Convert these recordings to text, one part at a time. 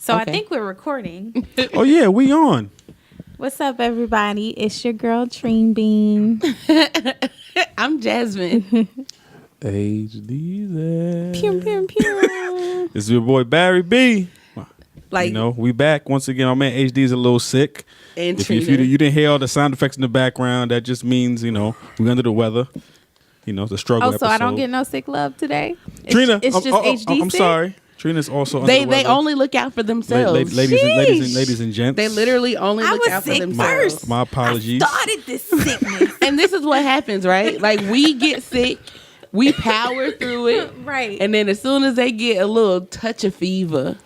So I think we're recording. Oh yeah, we on. What's up, everybody? It's your girl Dream Bean. I'm Jasmine. HDZ. Pew pew pew. This is your boy Barry B. Like, we back once again. Our man HD's a little sick. And if you didn't hear all the sound effects in the background, that just means we're under the weather. It's a struggle. Oh, so I don't get no sick love today. Trina, it's just HD. I'm sorry. Trina's also under they the weather. they only look out for themselves. Ladies and gents. They literally only look out for themselves. First. My apologies. I started this sickness. And this is what happens, right? Like, we get sick, we power through it, Right. and then as soon as they get a little touch of fever,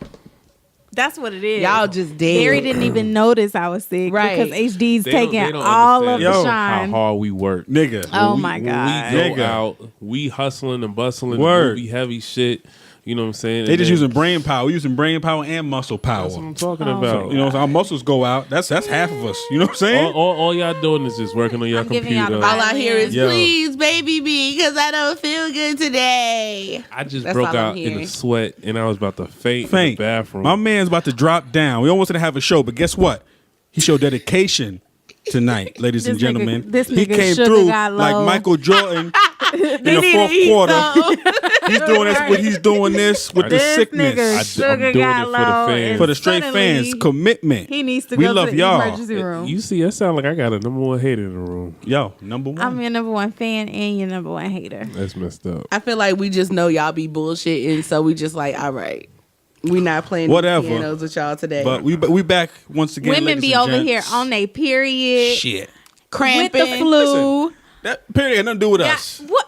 that's what it is. y'all just dead. Barry didn't even notice I was sick, Right. because HD's They taking don't all of understand the Yo, shine. how hard we work. Nigga. Oh When my we God. go Nigga. out, we hustling and bustling, Word. movie heavy shit. You know what I'm saying? They And just then- using brain power. We're using brain power and muscle power. That's what I'm talking Oh, about. So, our muscles go out. That's half of us. You know what I'm saying? All y'all doing is just working on your I'm giving y'all computer. the all I hear is, Yo. please, baby B, because I don't feel good today. I just That's broke all I'm out in a hearing. sweat and I was about to faint in the bathroom. My man's about to drop down. We almost gonna have a show, but guess what? He showed dedication tonight, ladies and This nigga- gentlemen. this He nigga came sugar through got like low. Michael Jordan in They the need fourth to eat quarter. something. He's doing this. He's doing this with the This sickness. nigga I'm sugar doing got it for the low. fans. and For the straight suddenly fans, commitment. He needs to We go love to the y'all. emergency room. You see, that sound like I got a number one hater in the room. Yo, number one. I'm your number one fan and your number one hater. That's messed up. I feel like we just know y'all be bullshitting, so we just like, all right, we not playing Whatever. pianos with y'all today. But we back once again. Women ladies be and over here gents. on their period, Shit. cramping. with the flu. That period had nothing to do with Yeah, us. what?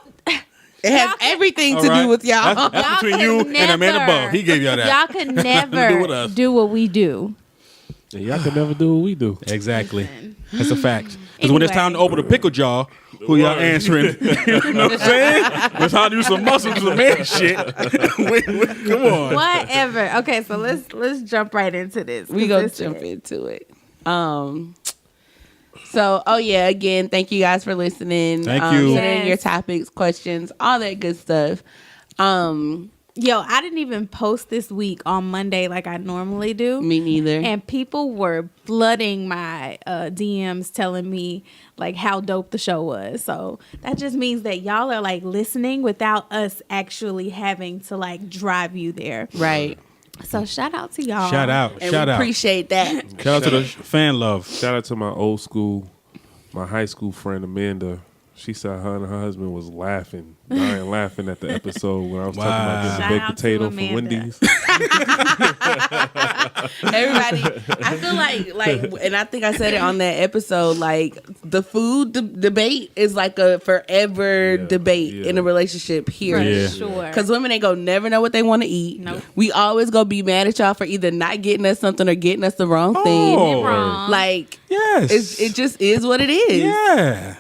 It has Y'all can- everything All to right. do with y'all. That's Y'all between could you and the man never- above. He gave y'all that. Y'all could do with never us. do what we do. And y'all can never do what we do. Exactly. That's a fact. Because when it's time to Anyway. open the pickle jar, who y'all answering? You know what I'm saying? It's time to do some muscle, some man shit. Come on. Whatever. Okay, so let's jump right into this. We 'cause gonna this jump shit- into it. So, again, thank you guys for listening. Thank you. Sending your Yes. topics, questions, all that good stuff. Yo, I didn't even post this week on Monday like I normally do. Me neither. And people were flooding my DMs telling me like how dope the show was. So that just means that y'all are like listening without us actually having to like drive you there. Right. So shout out to y'all. Shout out. And Shout we out. appreciate that. Shout out to the fan love. Shout out to my high school friend Amanda. She said her and her husband was laughing, dying laughing at the episode when I was talking about getting Shout the baked out to potato from Amanda. Wendy's. Everybody, I feel like, and I think I said it on that episode, like the food debate is like a forever debate in a relationship For here. Yeah. sure. Because women ain't gonna never know what they want to eat. Nope. We always gonna be mad at y'all for either not getting us something or getting us the wrong thing. Oh, wrong. Like, yes. it just is what it is. Yeah.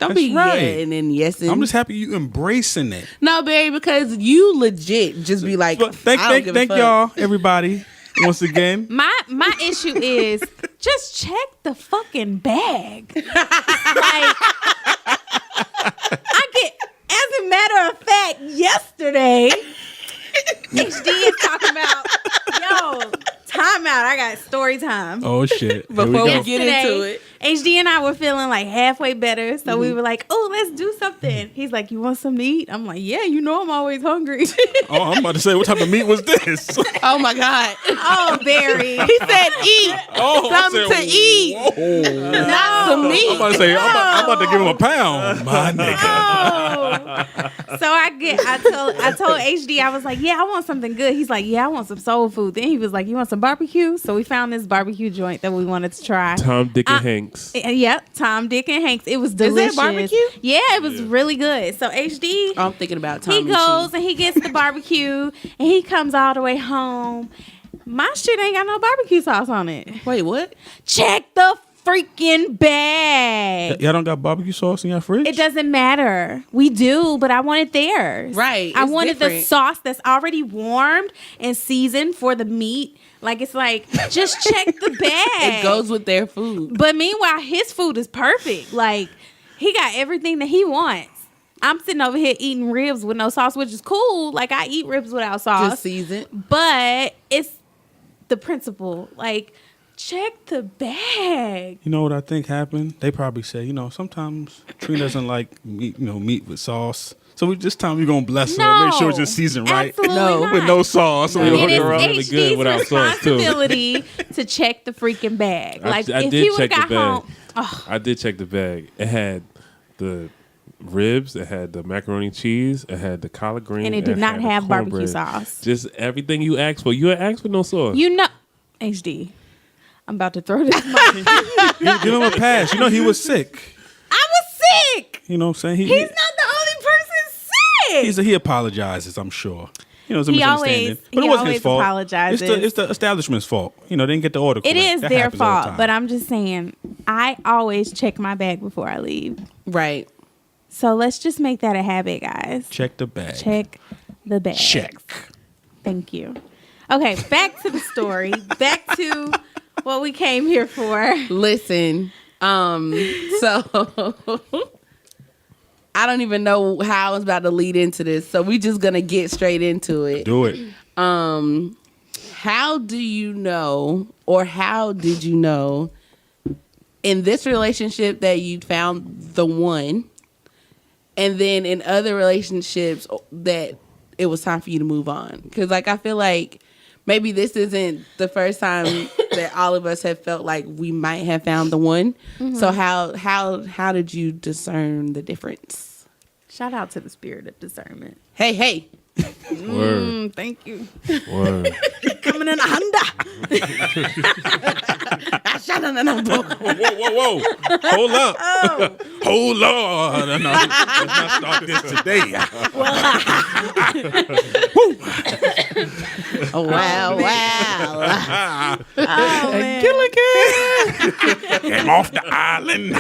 Don't that's be right. yesing and yesing. I'm just happy you embracing it. No, Barry, because you legit just be like, But I don't give a thank fuck. y'all, everybody, once again. My issue is just check the fucking bag. Like, I get, as a matter of fact, yesterday, HD is talking about, yo, time out. I got story time. Oh shit. Here we Before go. we get into it. HD and I were feeling like halfway better, so we were like, "Oh, let's do something." He's like, "You want something to eat?" I'm like, "Yeah, you know I'm always hungry." Oh, I'm about to say, what type of meat was this? Oh my God. Oh, Barry. He said eat. Oh, I Something said, to eat. Whoa. Not some I'm meat. about to say, I'm about to give him a pound. My nigga. Oh. So I told HD, I was like, "Yeah, I want something good." He's like, "Yeah, I want some soul food." Then he was like, "You want some barbecue?" So we found this barbecue joint that we wanted to try. Tom, Dick, and Hanks. Yep, Tom, Dick, and Hanks. It was delicious. barbecue? Yeah, it was really good. So HD, I'm thinking about Tom he and goes cheese. and he gets the barbecue and he comes all the way home. My shit ain't got no barbecue sauce on it. Wait, what? Check the freaking bag. Y'all don't got barbecue sauce in your fridge? It doesn't matter. We do, but I wanted theirs. Right, I it's wanted the different. sauce that's already warmed and seasoned for the meat. Like, it's like, just check the bag. It goes with their food. But meanwhile, his food is perfect. Like, he got everything that he wants. I'm sitting over here eating ribs with no sauce, which is cool. Like, I eat ribs without sauce. Just seasoned. But it's the principle. Like, check the bag. You know what I think happened? They probably say, sometimes Trina doesn't like meat, meat with sauce. So this time we're gonna bless her, make sure it's just seasoned right. Absolutely No. not. With no sauce. It We'll hook is her up. really HD's good without sauce, too. responsibility to check the freaking bag. Like, I if did he would check have the got bag. home, I did check the bag. It had the ribs, it had the macaroni cheese, it had the collard green, and it did not had the have barbecue cornbread. sauce. Just everything you asked for. You had asked for no sauce. HD, I'm about to throw this mic. Give him a pass. He was sick. I was sick. You know what I'm saying? He's not the only person sick. He apologizes, I'm sure. It's a He misunderstanding. always- But he it wasn't always his fault. apologizes. It's the establishment's fault. They didn't get the order correct. It is That their happens all the fault, time. but I'm just saying, I always check my bag before I leave. Right. So let's just make that a habit, guys. Check the bag. Check the bag. Check. Thank you. Okay, back to the story. Back to what we came here for. Listen, so I don't even know how I was about to lead into this, so we just gonna get straight into it. Do it. How do you know, or how did you know in this relationship that you found the one, and then in other relationships that it was time for you to move on? Because I feel like maybe this isn't the first time that all of us have felt like we might have found the one. Mm-hmm. So how did you discern the difference? Shout out to the spirit of discernment. Hey. Word. Thank you. Word. Coming in a Honda. Whoa. Hold up. Oh. Hold on. No, let's not start this today. Wow. Oh, man. I'm off the island.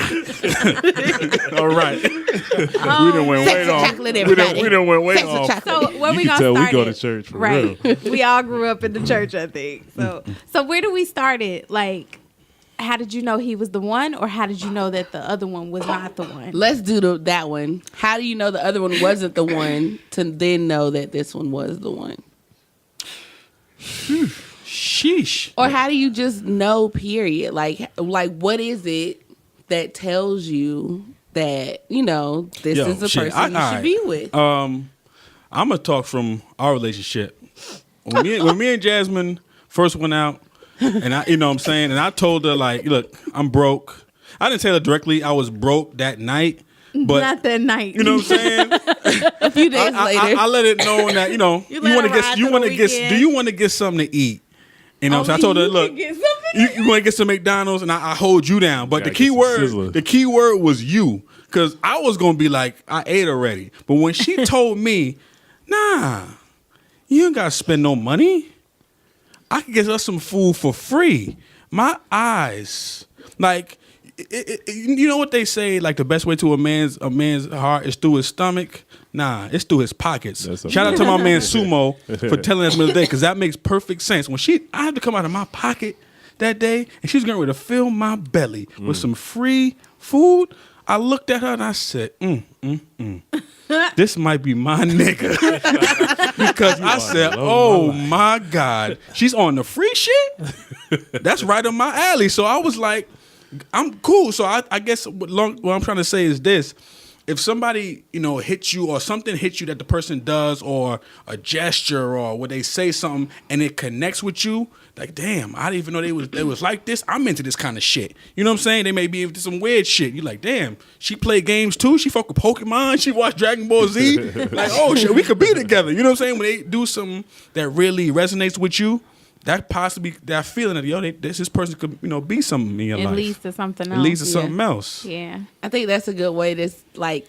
All right. We done went way off. Chocolate, everybody. We done went way Sex and off. chocolate. So where You we can gonna tell start we go it? to church for Right. real. We all grew up in the church, I think. So where do we start it? Like, how did you know he was the one, or how did you know that the other one was not the one? Let's do that one. How do you know the other one wasn't the one to then know that this one was the one? Sheesh. Or how do you just know, period? Like what is it that tells you that, this is the person you should be with? I'm gonna talk from our relationship. When me and Jasmine first went out, and and I told her, like, look, I'm broke. I didn't tell her directly I was broke that night, but Not that night. you know what I'm saying? A few days later. I let it know that you let want it to ride get for the do you want to get something to eat? You know what I'm saying? I told her, look, you want to get some McDonald's, and I hold you down. But the Gotta key get some Sizzler. the key word was you, because I was gonna be like, I ate already. But when she told me, nah, you ain't gotta spend no money. I can get us some food for free. My eyes, like, you know what they say? Like, the best way to a man's heart is through his stomach. Nah, it's through his pockets. Shout out to my man Sumo for telling us the other day, because that makes perfect sense. When I had to come out of my pocket that day, and she's getting ready to fill my belly with some free food, I looked at her and I said, this might be my nigga. Because I said, oh my God, she's on the free shit? That's right up my alley. So I was like, I'm cool. So I guess what I'm trying to say is this. If somebody, hits you, or something hits you that the person does, or a gesture, or where they say something and it connects with you, like, damn, I didn't even know they was like this. I'm into this kind of shit. You know what I'm saying? They may be into some weird shit. You're like, damn, she play games too? She fuck with Pokemon? She watch Dragon Ball Z? Like, oh shit, we could be together. You know what I'm saying? When they do something that really resonates with you, that feeling that, this person could, be something in your life. It leads to something else. It leads to something else. Yeah. I think that's a good way to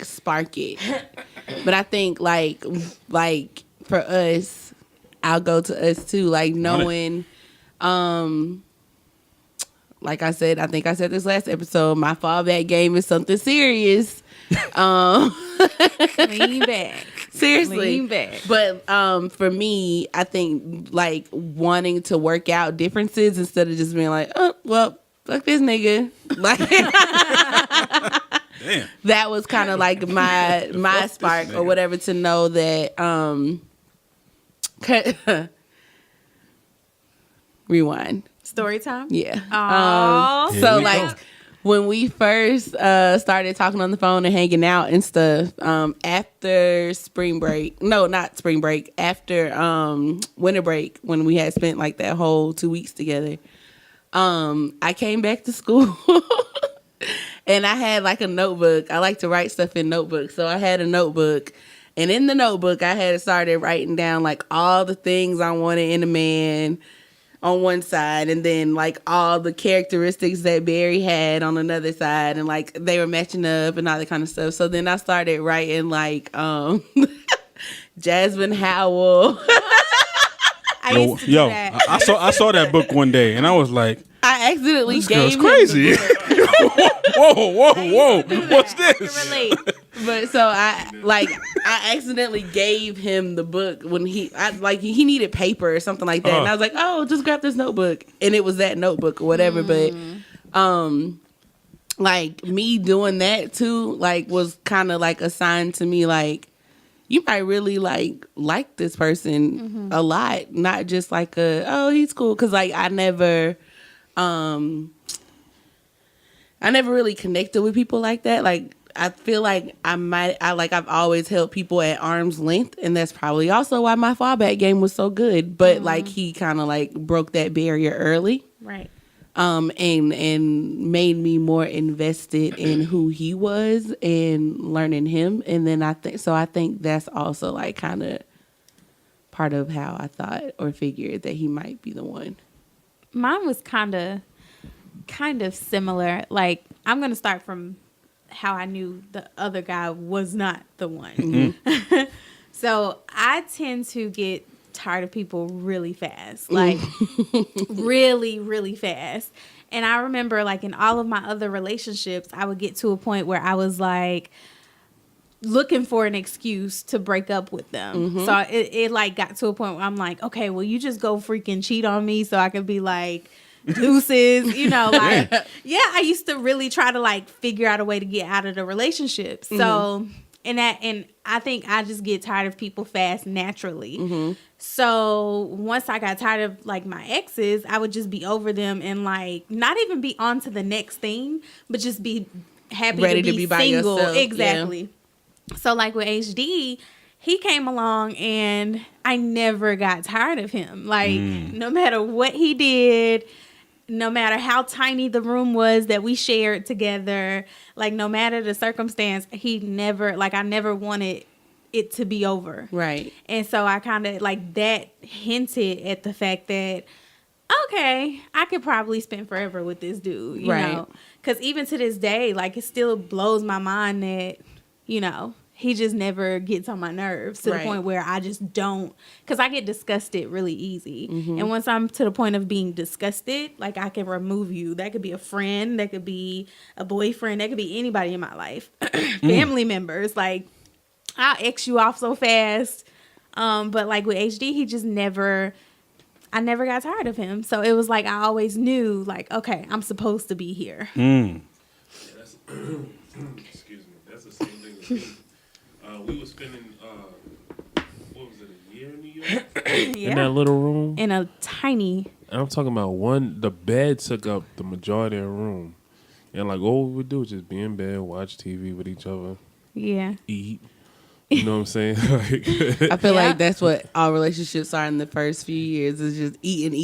spark it. But I think like for us, I'll go to us too. Like knowing, like I said, I think I said this last episode, my fallback game is something serious. Lean back. Seriously. Lean back. But for me, I think like wanting to work out differences instead of just being like, oh, well, fuck this nigga. Like Damn. that was kind of like my spark or whatever, to know that Rewind. Story time? Yeah. Aww. So we like go. when we first started talking on the phone and hanging out and stuff, after spring break, no, not spring break, after winter break, when we had spent like that whole 2 weeks together, I came back to school and I had like a notebook. I like to write stuff in notebooks. So I had a notebook, and in the notebook I had started writing down like all the things I wanted in a man on one side, and then like all the characteristics that Barry had on another side, and like they were matching up and all that kind of stuff. So then I started writing like Jasmine Howell. I used to do that. I saw that book one day, and I was like, I accidentally this gave girl's him the crazy. book. whoa. What's I can this? relate. But so I accidentally gave him the book when he needed paper or something like that, and I was like, oh, just grab this notebook, and it was that notebook or whatever. But like me doing that too, like was kind of like a sign to me, like you might really like this person a lot, not just like he's cool, because like I never really connected with people like that. Like I feel like I've always held people at arm's length, and that's probably also why my fallback game was so good. But like he kind of like broke that barrier early, Right. and made me more invested in who he was and learning him. And then I think that's also like kind of part of how I thought or figured that he might be the one. Mine was kind of similar. Like, I'm going to start from how I knew the other guy was not the one. So I tend to get tired of people really fast, like really, really fast. And I remember like in all of my other relationships, I would get to a point where I was like looking for an excuse to break up with them. So it like got to a point where I'm like, okay, well, you just go freaking cheat on me so I could be like, deuces, you know, like, yeah, I used to really try to like figure out a way to get out of the relationship. So, and I think I just get tired of people fast naturally. So once I got tired of like my exes, I would just be over them and like not even be on to the next thing, but just be happy Ready to to be be by single. yourself. Exactly. Yeah. So like with HD, he came along and I never got tired of him. Like no matter what he did, no matter how tiny the room was that we shared together, like no matter the circumstance, I never wanted it to be over. Right. And so I kind of like that hinted at the fact that, okay, I could probably spend forever with this dude, you know? Because even to this day, like it still blows my mind that, you know, he just never gets on my nerves to the point where I just don't, because I get disgusted really easy. And once I'm to the point of being disgusted, like I can remove you. That could be a friend, that could be a boyfriend, that could be anybody in my life. Family members, like I'll X you off so fast. But like with HD, he just I never got tired of him. So it was like I always knew like, okay, I'm supposed to be here. Yeah, that's, excuse me. That's the same thing with me. We were spending, what was it, a year in New York? Yeah. In that little room? In a tiny... And I'm talking about the bed took up the majority of the room. And like all we would do was just be in bed, watch TV with each other, eat. You know what I'm saying? I feel like that's what all relationships are in the first few years, is just eating.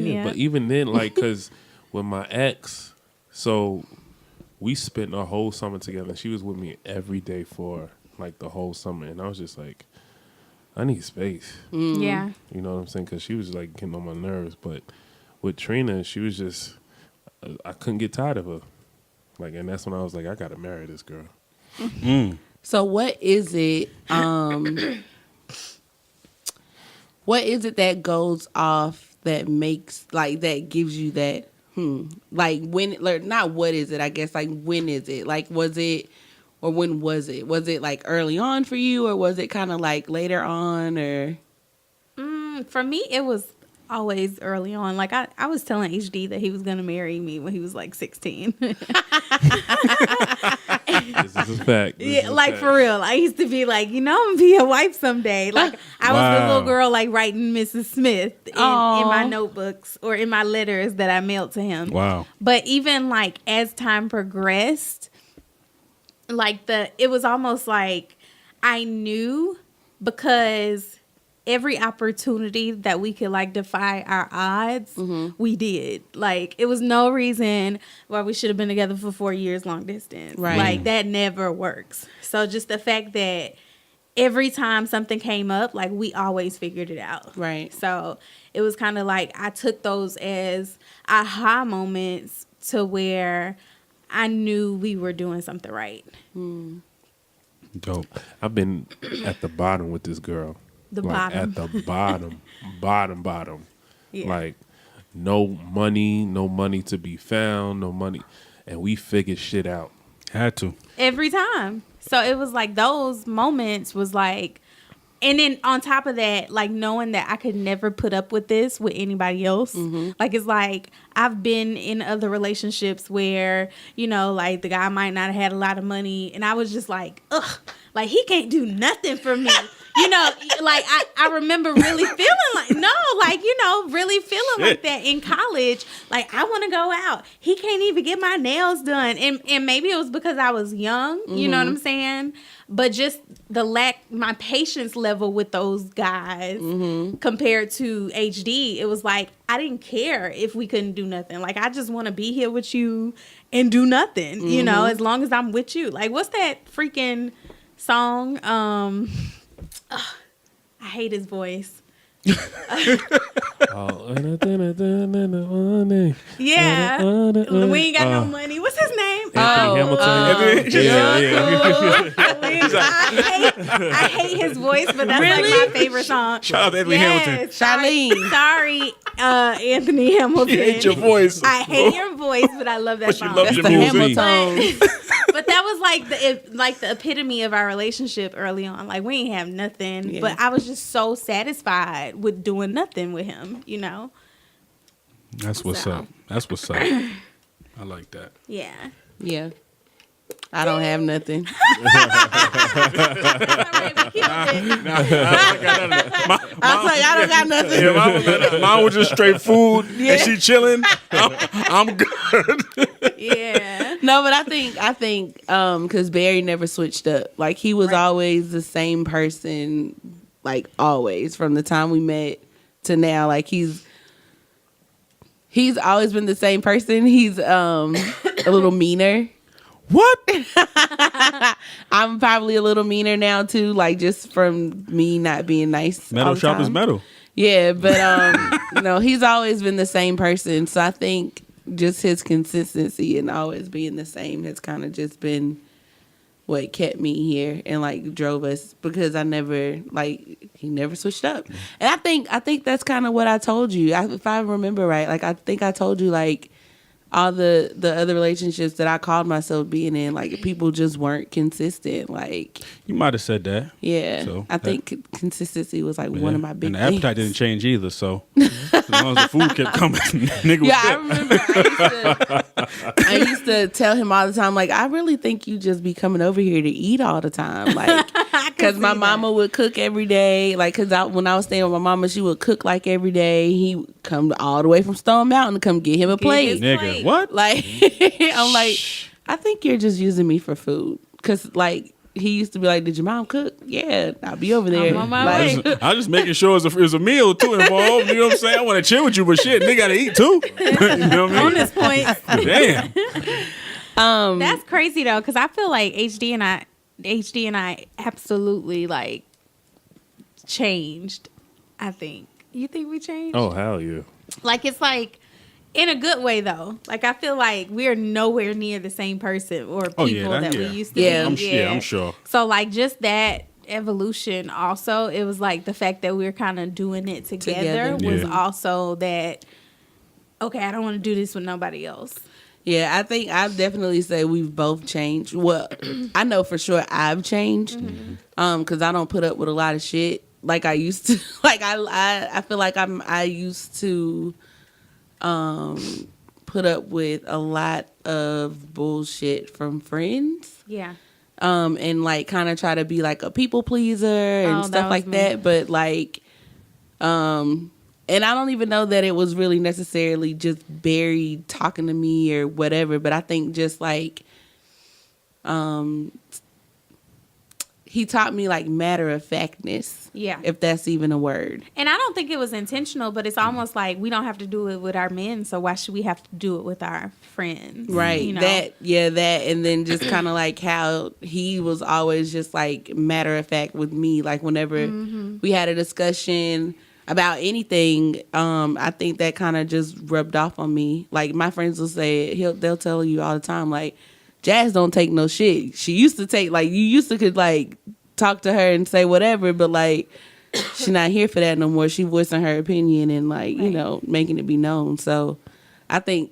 Yeah. But even then, like, because with my ex, so we spent a whole summer together. And she was with me every day for like the whole summer. And I was just like, I need space. Yeah. You know what I'm saying? Because she was like getting on my nerves. But with Trina, she was just, I couldn't get tired of her. Like, and that's when I was like, I got to marry this girl. So what is it? What is it that goes off that makes like that gives you that? Like when? Like, not what is it? I guess like when is it? Like was it, or when was it? Was it like early on for you, or was it kind of like later on? Or For me, it was always early on. Like I was telling HD that he was gonna marry me when he was like 16. This is a fact. Yeah, like for real. I used to be like, I'm gonna be a wife someday. Like I was the little girl like writing Mrs. Smith in my notebooks or in my letters that I mailed to him. Wow. But even like as time progressed, like it was almost like I knew, because every opportunity that we could like defy our odds, we did. Like it was no reason why we should have been together for 4 years long distance. Right. Like that never works. So just the fact that every time something came up, like we always figured it out. Right. So it was kind of like I took those as aha moments to where I knew we were doing something right. Dope. I've been at the bottom with this girl. The like bottom. At the bottom. Yeah. Like no money to be found, no money. And we figured shit out. Had to. Every time. So it was like those moments was like, and then on top of that, like knowing that I could never put up with this with anybody else. Like it's like I've been in other relationships where, like the guy might not have had a lot of money, and I was just like, ugh, like he can't do nothing for me. Like I remember really feeling like, really feeling like that in college. Like I want to go out. He can't even get my nails done. And maybe it was because I was young, you know what I'm saying? But just my patience level with those guys compared to HD, it was like, I didn't care if we couldn't do nothing. Like, I just want to be here with you and do nothing, as long as I'm with you. Like, what's that freaking song? I hate his voice. Yeah. We ain't got no money. What's his name? Hamilton. I hate his voice, but that's like my favorite song. Shout out to Anthony Hamilton. Sorry, Anthony Hamilton. You hate your voice. I hate your voice, but I love that song. But you love your music. But that was like the epitome of our relationship early on. Like we ain't have nothing, but I was just so satisfied with doing nothing with him. That's what's up. That's what's up. I like that. Yeah. Yeah. I don't have nothing. All right, we killed it. I was like, I don't got nothing. Yeah, mine was just straight food, and she chilling. I'm good. Yeah. No, but I think, because Barry never switched up. Like he was always the same person, like always from the time we met to now. Like he's always been the same person. He's a little meaner. What? I'm probably a little meaner now too, like just from me not being nice. Metal all the sharp time. as metal. Yeah, but he's always been the same person. So I think just his consistency and always being the same has kind of just been what kept me here and like drove us, because he never switched up. And I think that's kind of what I told you. If I remember right, like I think I told you like all the other relationships that I called myself being in, like people just weren't consistent. Like You might have said that. yeah, So I think consistency was like one of my big And the appetite things. didn't change either, so as long as the food kept coming, nigga was Yeah, I good. remember I used to tell him all the time, like, I really think you just be coming over here to eat all the time. Like, because my mama would cook every day. Like, because when I was staying with my mama, she would cook like every day. He would come all the way from Stone Mountain to come get him a plate. Nigga, what? Like, I'm like, I think you're just using me for food. Because, like, he used to be like, did your mom cook? Yeah, I'll be over there. I'm on my Like, way. I was just making sure it was a meal too involved. You know what I'm saying? I want to chill with you, but shit, nigga gotta eat too. You know what I On mean? this point, Damn. that's crazy though, because I feel like HD and I absolutely like changed. I think. You think we changed? Oh, hell yeah. Like it's like in a good way though. Like I feel like we're nowhere near the same person or people Oh, yeah, that we yeah. used to Yeah. be. I'm sure. So like just that evolution also, it was like the fact that we were kind of doing it together was Yeah. also that, okay, I don't want to do this with nobody else. yeah, I think I'd definitely say we've both changed. Well, I know for sure I've changed because I don't put up with a lot of shit. like I used to. Like I feel like I used to put up with a lot of bullshit from friends. Yeah. And like kind of try to be like a people pleaser and stuff like that. But like, and I don't even know that it was really necessarily just Barry talking to me or whatever. But I think just like, he taught me like matter of factness. Yeah. If that's even a word. And I don't think it was intentional, but it's almost like we don't have to do it with our men, so why should we have to do it with our friends? Right. You know? That, and then just kind of like how he was always just like matter of fact with me. Like whenever we had a discussion about anything, I think that kind of just rubbed off on me. Like my friends will say, they'll tell you all the time, like, Jazz don't take no shit. She used to take, like, you used to could like talk to her and say whatever, but like she's not here for that no more. She voicing her opinion and like, you know, making it be known. So I think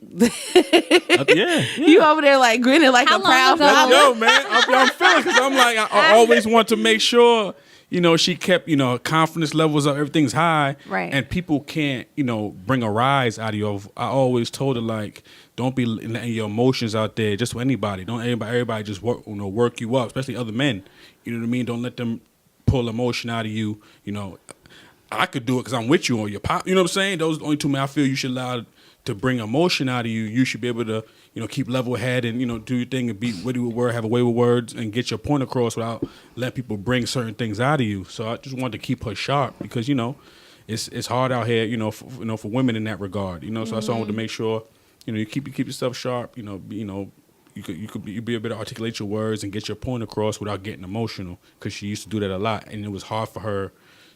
you over there like grinning like How a proud long ago? father. Yo, man, I'm feeling because I'm like, I always want to make sure, you know, she kept, you know, confidence levels up, everything's high. Right. And people can't, you know, bring a rise out of you. I always told her, like, don't be letting your emotions out there just with anybody. Don't everybody just work you up, especially other men. You know what I mean? Don't let them pull emotion out of you. You know, I could do it because I'm with you or your pop. You know what I'm saying? Those are the only two men I feel you should allow to bring emotion out of you. You should be able to, you know, keep level head and, you know, do your thing and be witty with words, have a way with words, and get your point across without letting people bring certain things out of you. So I just wanted to keep her sharp because, you know, it's hard out here, you know, for women in that regard. You know, so I wanted to make sure, you know, you keep yourself sharp. You know, you could be able to articulate your words and get your point across without getting emotional because she used to do that a lot, and it was hard for her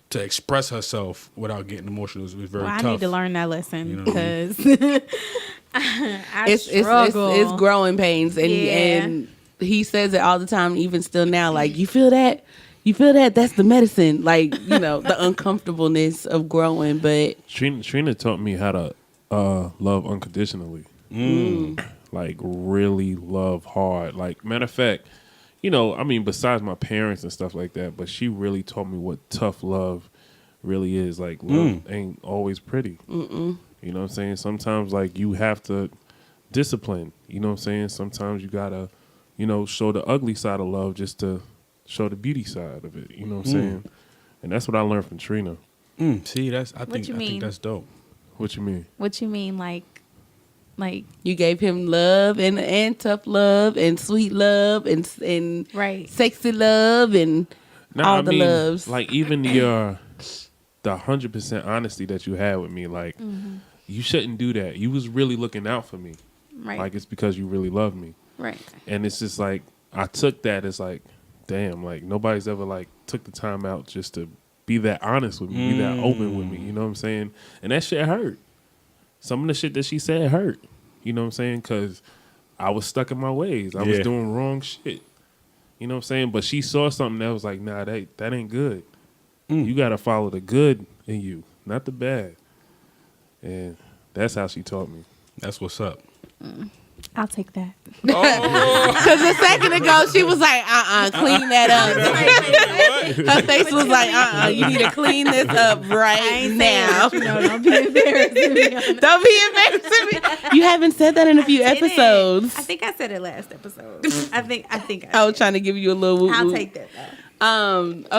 to express herself without getting emotional. It was very tough. I need to learn that lesson because I It's struggle. growing pains, and he says it all the time, even still now. Like, you feel that? That's the medicine. Like, you know, the uncomfortableness of growing. But Trina taught me how to love unconditionally. Like really love hard. Like, matter of fact, you know, I mean, besides my parents and stuff like that, but she really taught me what tough love really is. Like, love ain't always pretty. You know what I'm saying? Sometimes, like, you have to discipline. You know what I'm saying? Sometimes you gotta, you know, show the ugly side of love just to show the beauty side of it. You know what I'm saying? And that's what I learned from Trina. See, I think that's dope. What you mean? What you mean, like you gave him love and tough love and sweet love and right, sexy love and all the loves. Like, even the 100% honesty that you had with me, like, you shouldn't do that. You was really looking out for me. right, Like, it's because you really love me. right. And it's just like, I took that as like, damn, like, nobody's ever like took the time out just to be that honest with me, be that open with me. You know what I'm saying? And that shit hurt. Some of the shit that she said hurt. You know what I'm saying? Because I was stuck in my ways. I was doing wrong shit. You know what I'm saying? But she saw something that was like, nah, that ain't good. You got to follow the good in you, not the bad. And that's how she taught me. That's what's up. I'll take that. Because a second ago she was like, clean that up. Her face was like, you need to clean this up right now. Don't be embarrassing me. Don't be embarrassing me. You haven't said that in a few episodes. I think I said it last episode. I think I was trying to give you a little whoop. I'll take that though.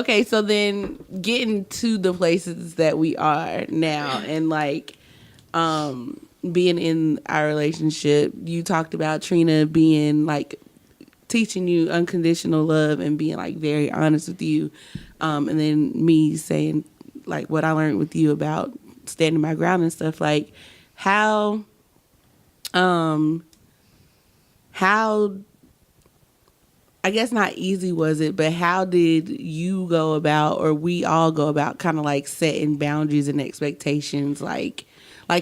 Okay, so then getting to the places that we are now and like being in our relationship, you talked about Trina being like teaching you unconditional love and being like very honest with you, and then me saying like what I learned with you about standing my ground and stuff. Like how I guess not easy was it, but how did you go about, or we all go about, kind of like setting boundaries and expectations? Like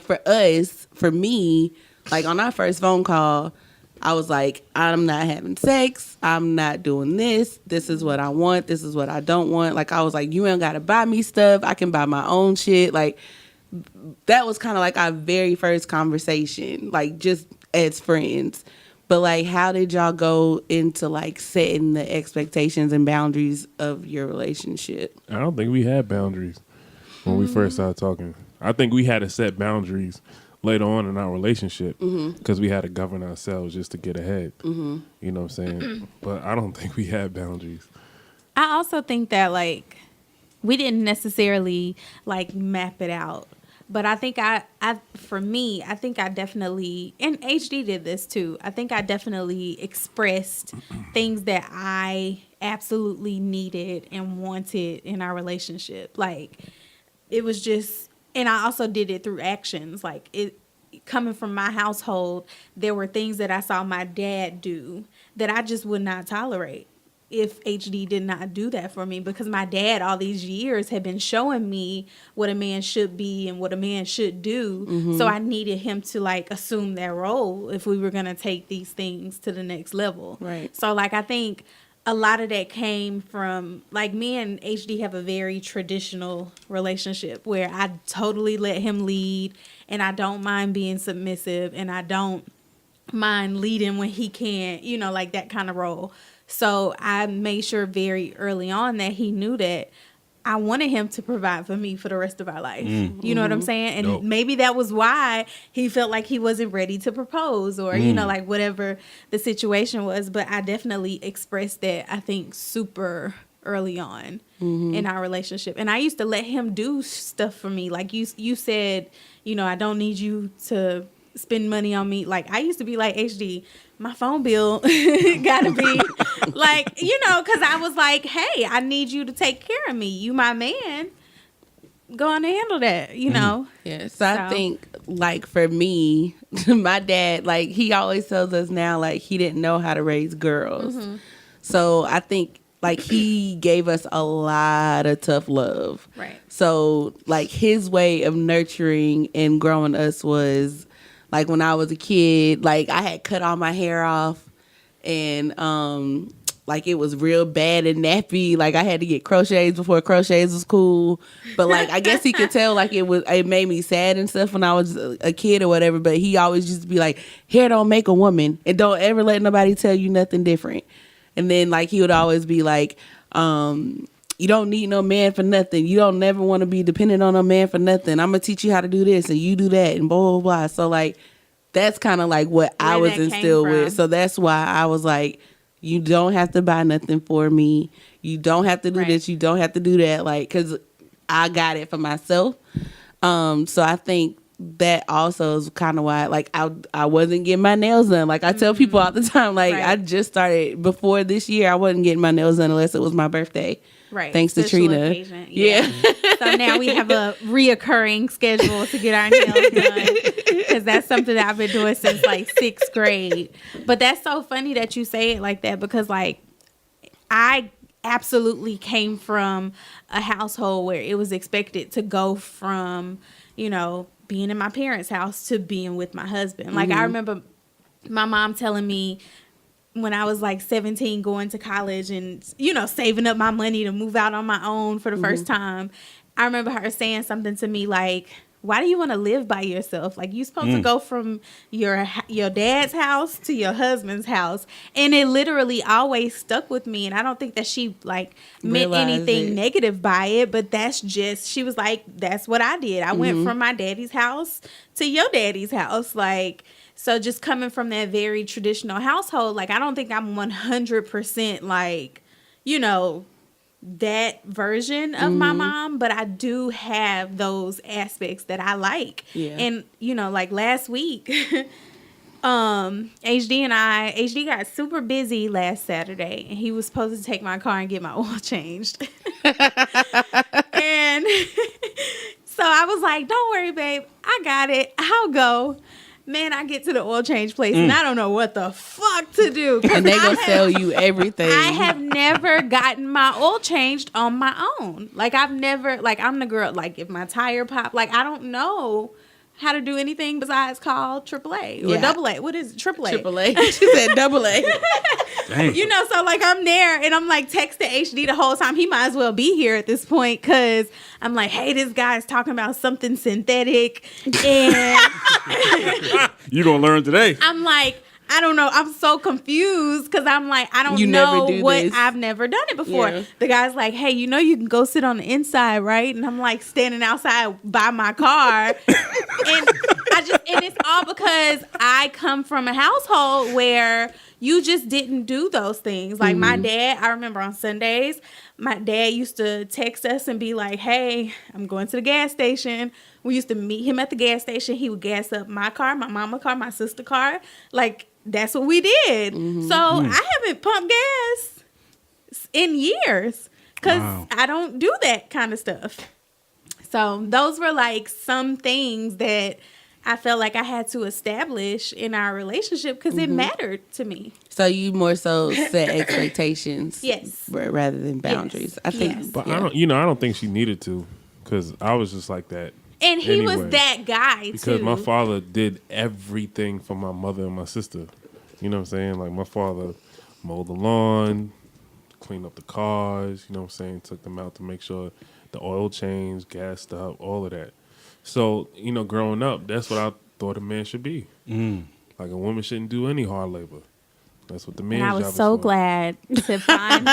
for us, for me, like on our first phone call, I was like, I'm not having sex. I'm not doing this. This is what I want. This is what I don't want. Like, I was like, you ain't got to buy me stuff. I can buy my own shit. Like, that was kind of like our very first conversation, like just as friends. But like, how did y'all go into like setting the expectations and boundaries of your relationship? I don't think we had boundaries when we first started talking. I think we had to set boundaries later on in our relationship because we had to govern ourselves just to get ahead. You know what I'm saying? But I don't think we had boundaries. I also think that like we didn't necessarily like map it out. But I think for me, I think I definitely, and HD did this too. I think I definitely expressed things that I absolutely needed and wanted in our relationship. Like, it was just, and I also did it through actions. Like, it coming from my household, there were things that I saw my dad do that I just would not tolerate if HD did not do that for me, because my dad all these years had been showing me what a man should be and what a man should do. So I needed him to like assume that role if we were going to take these things to the next level. Right. So like, I think a lot of that came from like, me and HD have a very traditional relationship where I totally let him lead, and I don't mind being submissive, and I don't mind leading when he can't, you know, like that kind of role. So I made sure very early on that he knew that I wanted him to provide for me for the rest of our life. You know what I'm saying? And maybe that was why he felt like he wasn't ready to propose, or, you know, like whatever the situation was. But I definitely expressed that, I think, super early on in our relationship. And I used to let him do stuff for me. Like you said, you know, I don't need you to spend money on me. Like, I used to be like, HD, my phone bill gotta be like, you know, because I was like, hey, I need you to take care of me. You my man. Go on and handle that, you know? Yeah. So I think, like, for me, my dad, like, he always tells us now, like, he didn't know how to raise girls. So I think, like, he gave us a lot of tough love. Right. So, like, his way of nurturing and growing us was, like, when I was a kid, like, I had cut all my hair off, and like, it was real bad and nappy. Like, I had to get crochets before crochets was cool. But like, I guess he could tell, like, it made me sad and stuff when I was a kid or whatever. But he always used to be like, hair don't make a woman, and don't ever let nobody tell you nothing different. And then, like, he would always be like, you don't need no man for nothing. You don't never want to be dependent on a man for nothing. I'm going to teach you how to do this and you do that and blah, blah, blah. So, like, that's kind of like what I was instilled with. So that's why I was like, you don't have to buy nothing for me. You don't have to do this. You don't have to do that. Like, because I got it for myself. So I think that also is kind of why, like, I wasn't getting my nails done. Like, I tell people all the time, like, I just started, before this year, I wasn't getting my nails done unless it was my birthday. Right. Thanks to Trina. Yeah. So now we have a reoccurring schedule to get our nails done, because that's something that I've been doing since like 6th grade. But that's so funny that you say it like that, because like, I absolutely came from a household where it was expected to go from, you know, being in my parents' house to being with my husband. Like, I remember my mom telling me when I was like 17, going to college and, you know, saving up my money to move out on my own for the first time. I remember her saying something to me like, why do you want to live by yourself? Like, you're supposed to go from your dad's house to your husband's house. And it literally always stuck with me. And I don't think that she like meant anything negative by it, but that's just, she was like, that's what I did. I went from my daddy's house to your daddy's house. Like, so just coming from that very traditional household, like, I don't think I'm 100% like, you know, that version of my mom, but I do have those aspects that I like. And, you know, like last week, HD got super busy last Saturday, and he was supposed to take my car and get my oil changed. And so I was like, don't worry, babe, I got it. I'll go. Man, I get to the oil change place and I don't know what the fuck to do. And they gonna sell you everything. I have never gotten my oil changed on my own. Like, I've never, like, I'm the girl, like, if my tire pop, like, I don't know how to do anything besides call AAA or AA. What is it? AAA. AAA. She said AA. Dang. You know, so like, I'm there and I'm like texting HD the whole time. He might as well be here at this point, because I'm like, hey, this guy's talking about something synthetic, and You gonna learn today. I'm like, I don't know. I'm so confused because I'm like, I don't know what this. I've never done it before. Yeah. The guy's like, hey, you can go sit on the inside, right? And I'm like standing outside by my car. and it's all because I come from a household where you just didn't do those things. Like my dad, I remember on Sundays, my dad used to text us and be like, hey, I'm going to the gas station. We used to meet him at the gas station. He would gas up my car, my mama's car, my sister's car. Like, that's what we did. So I haven't pumped gas in years because I don't do that kind of stuff. So those were like some things that I felt like I had to establish in our relationship because it mattered to me. So you more so set expectations, yes, rather than boundaries. Yes. I think, yes. But I don't think she needed to, because I was just like that. And he was that guy because my father did everything for my mother and my sister. You know what I'm saying? Like my father mowed the lawn, cleaned up the cars. You know what I'm saying? Took them out to make sure the oil changed, gassed up, all of that. So, growing up, that's what I thought a man should be. Like a woman shouldn't do any hard labor. That's what the man's job is. And I was so glad to find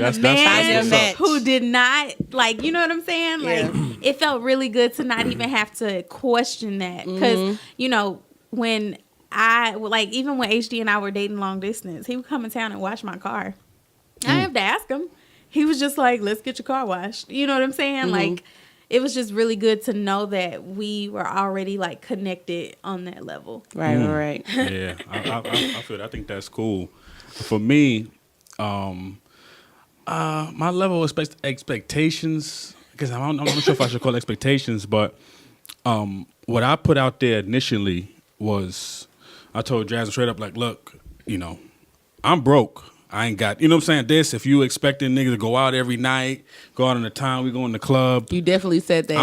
a man who did not, like, you know what I'm saying? Like, it felt really good to not even have to question that. Because, when even when HD and I were dating long distance, he would come in town and wash my car. I didn't have to ask him. He was just like, let's get your car washed. You know what I'm saying? Like, it was just really good to know that we were already like connected on that level. Right. Yeah, I feel that. I think that's cool. For me, my level of expectations, because I'm not sure if I should call it expectations, but what I put out there initially was, I told Jasmine straight up, like, look, I'm broke. I ain't got, what I'm saying? This, if you expecting niggas to go out every night, go out in the town, we go in the club. You definitely said that.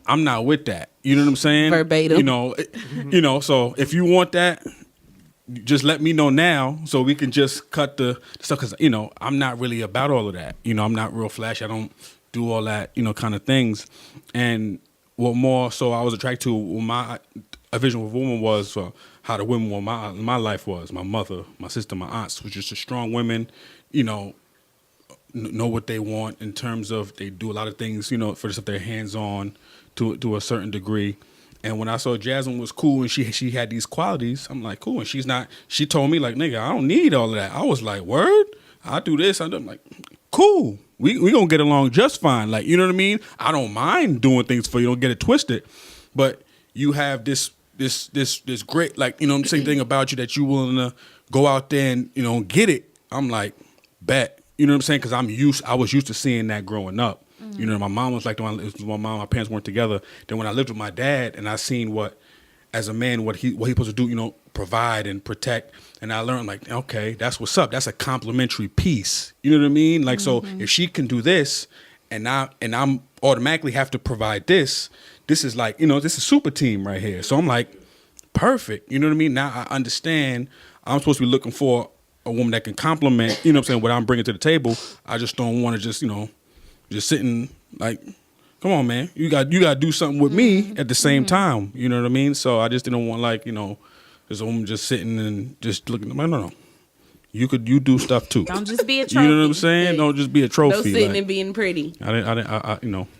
I'm not with that. You know what I'm saying? Verbatim. So if you want that, just let me know now so we can just cut the stuff. Because, I'm not really about all of that. I'm not real flashy. I don't do all that, kind of things. And what more so I was attracted to, a vision of a woman was how the women in my life was. My mother, my sister, my aunts was just a strong women, know what they want in terms of they do a lot of things, for the stuff they're hands on to a certain degree. And when I saw Jasmine was cool and she had these qualities, I'm like, cool. And she told me like, nigga, I don't need all of that. I was like, word? I do this. I'm like, cool. We gonna get along just fine. Like, you know what I mean? I don't mind doing things for you. Don't get it twisted. But you have this great, like, same thing about you that you willing to go out there and, get it. I'm like, bet. You know what I'm saying? Because I was used to seeing that growing up. My mom was like, my parents weren't together. Then when I lived with my dad and I seen what he supposed to do, provide and protect. And I learned like, okay, that's what's up. That's a complimentary piece. You know what I mean? Like, so if she can do this and I'm automatically have to provide this is like, this is super team right here. So I'm like, perfect. You know what I mean? Now I understand I'm supposed to be looking for a woman that can complement, what I'm bringing to the table. I just don't want to just, just sitting like, come on, man. You got to do something with me at the same time. You know what I mean? So I just didn't want like, this woman just sitting and just looking. Like, no. You do stuff too. Don't just be a trophy. You know what I'm saying? Don't just be a trophy. No sitting and being pretty. I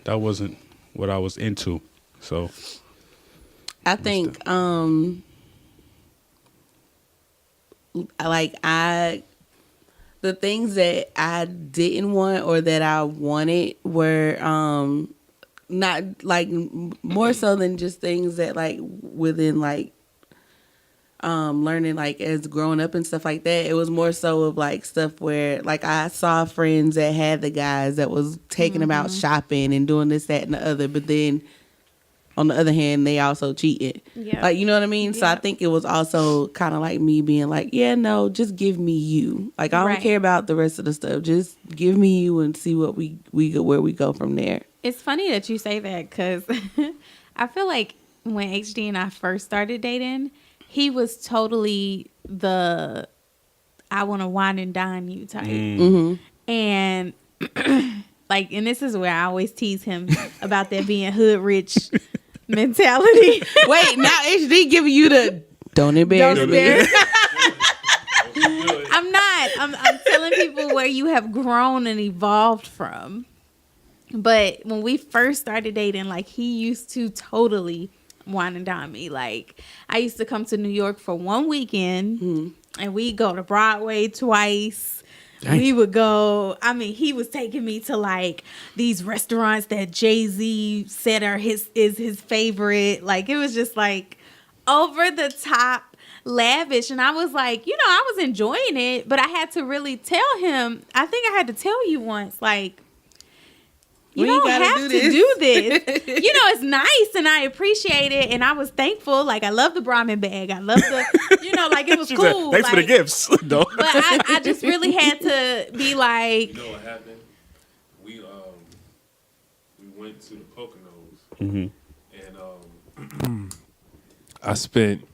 that wasn't what I was into. So I think the things that I didn't want or that I wanted were not like more so than just things that like within like learning like as growing up and stuff like that. It was more so of like stuff where like I saw friends that had the guys that was taking them out shopping and doing this, that, and the other, but then on the other hand, they also cheated. Yeah. Like, you know what I mean? Yeah. So I think it was also kind of like me being like, yeah, no, just give me you. Like, I don't care about the rest of the stuff. Just give me you and see what we go, where we go from there. It's funny that you say that because I feel like when HD and I first started dating, he was totally the I want to wine and dine you type. And like, and this is where I always tease him about that being hood rich mentality. Wait, now HD giving you the don't embarrass me. I'm telling people where you have grown and evolved from. But when we first started dating, like, he used to totally wine and dine me. Like, I used to come to New York for one weekend, and we go to Broadway twice. Dang. We would go, I mean, he was taking me to, like, these restaurants that Jay-Z said is his favorite. Like, it was just, like, over the top lavish. And I was like, I was enjoying it, but I had to really tell him. I think I had to tell you once, like, you don't have to do this. It's nice and I appreciate it. And I was thankful. Like, I love the Brahmin bag. I love the, like, it was cool. Thanks for the gifts. No. But I just really had to be like. You know what happened? We went to the Poconos. And I spent